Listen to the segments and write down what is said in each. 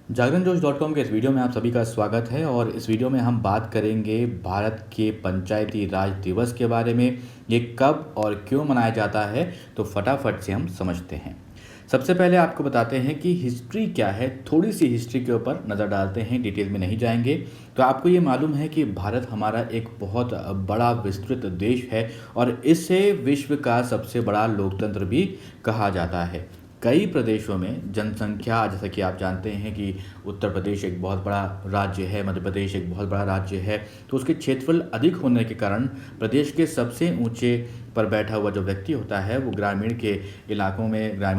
जागरणजोश.com के इस वीडियो में आप सभी का स्वागत है और इस वीडियो में हम बात करेंगे भारत के पंचायती राज दिवस के बारे में। ये कब और क्यों मनाया जाता है, तो फटाफट से हम समझते हैं। सबसे पहले आपको बताते हैं कि हिस्ट्री क्या है। थोड़ी सी हिस्ट्री के ऊपर नज़र डालते हैं, डिटेल में नहीं जाएंगे। तो आपको ये मालूम है कि भारत हमारा एक बहुत बड़ा विस्तृत देश है और इसे विश्व का सबसे बड़ा लोकतंत्र भी कहा जाता है। कई प्रदेशों में जनसंख्या, जैसा कि आप जानते हैं कि उत्तर प्रदेश एक बहुत बड़ा राज्य है, मध्य प्रदेश एक बहुत बड़ा राज्य है, तो उसके क्षेत्रफल अधिक होने के कारण प्रदेश के सबसे ऊंचे पर बैठा हुआ जो व्यक्ति होता है वो ग्रामीण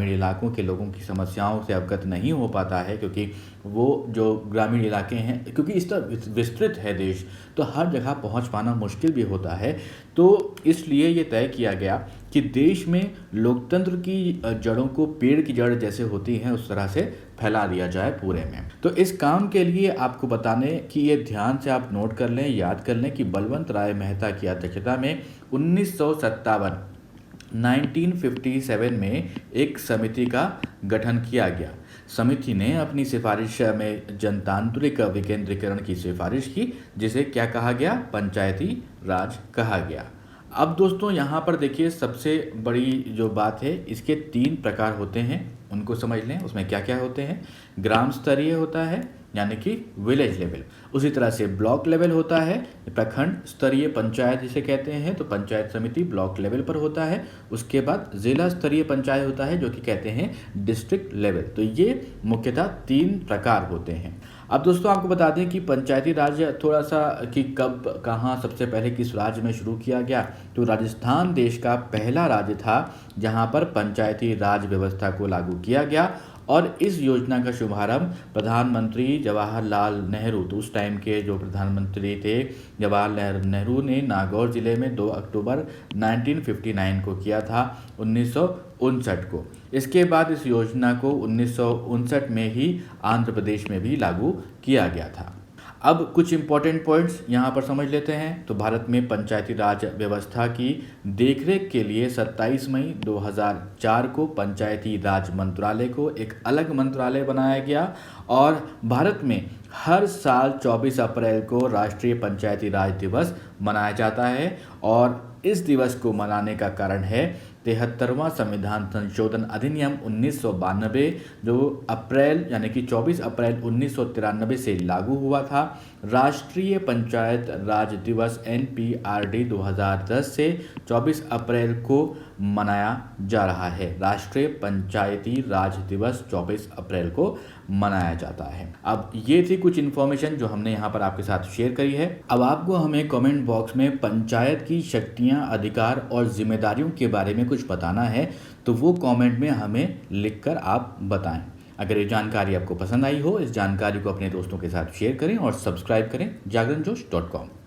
इलाकों के लोगों की समस्याओं से अवगत नहीं हो पाता है, क्योंकि वो जो ग्रामीण इलाके हैं, क्योंकि इस तरह विस्तृत है देश, तो हर जगह पहुंच पाना मुश्किल भी होता है। तो इसलिए ये तय किया गया कि देश में लोकतंत्र की जड़ों को पेड़ की जड़ जैसे होती हैं उस तरह से फैला दिया जाए पूरे में। तो इस काम के लिए आपको बताने कि ये ध्यान से आप नोट कर लें, याद कर लें कि बलवंत राय मेहता की अध्यक्षता में 1957 में एक समिति का गठन किया गया। समिति ने अपनी सिफारिश में जनतांत्रिक विकेंद्रीकरण की सिफारिश की, जिसे क्या कहा गया? पंचायती राज कहा गया। अब दोस्तों यहाँ पर देखिए, सबसे बड़ी जो बात है, इसके 3 प्रकार होते हैं, उनको समझ लें। उसमें क्या क्या होते हैं? ग्राम स्तरीय होता है, यानी कि विलेज लेवल। उसी तरह से ब्लॉक लेवल होता है, प्रखंड स्तरीय पंचायत जिसे कहते हैं, तो पंचायत समिति ब्लॉक लेवल पर होता है। उसके बाद जिला स्तरीय पंचायत होता है, जो कि कहते हैं डिस्ट्रिक्ट लेवल। तो ये मुख्यतः 3 प्रकार होते हैं। अब दोस्तों आपको बता दें कि पंचायती राज थोड़ा सा कि कब, कहाँ, सबसे पहले किस राज्य में शुरू किया गया, तो राजस्थान देश का पहला राज्य था जहाँ पर पंचायती राज व्यवस्था को लागू किया गया। और इस योजना का शुभारंभ प्रधानमंत्री जवाहरलाल नेहरू, तो उस टाइम के जो प्रधानमंत्री थे जवाहरलाल नेहरू ने नागौर जिले में 2 अक्टूबर 1959 को किया था, 1959 को। इसके बाद इस योजना को 1959 में ही आंध्र प्रदेश में भी लागू किया गया था। अब कुछ इंपॉर्टेंट पॉइंट्स यहाँ पर समझ लेते हैं। तो भारत में पंचायती राज व्यवस्था की देखरेख के लिए 27 मई 2004 को पंचायती राज मंत्रालय को एक अलग मंत्रालय बनाया गया और भारत में हर साल 24 अप्रैल को राष्ट्रीय पंचायती राज दिवस मनाया जाता है। और इस दिवस को मनाने का कारण है 73वां संविधान संशोधन अधिनियम 1992, जो अप्रैल यानी कि 24 अप्रैल 1993 से लागू हुआ था। राष्ट्रीय पंचायत राज दिवस NPRD 2010 से 24 अप्रैल को मनाया जा रहा है। राष्ट्रीय पंचायती राज दिवस 24 अप्रैल को मनाया जाता है। अब ये थी कुछ इन्फॉर्मेशन जो हमने यहाँ पर आपके साथ शेयर करी है। अब आपको हमें कमेंट बॉक्स में पंचायत की शक्तियाँ, अधिकार और जिम्मेदारियों के बारे में कुछ बताना है, तो वो कमेंट में हमें लिखकर आप बताएं। अगर ये जानकारी आपको पसंद आई हो, इस जानकारी को अपने दोस्तों के साथ शेयर करें और सब्सक्राइब करें जागरणजोश.com।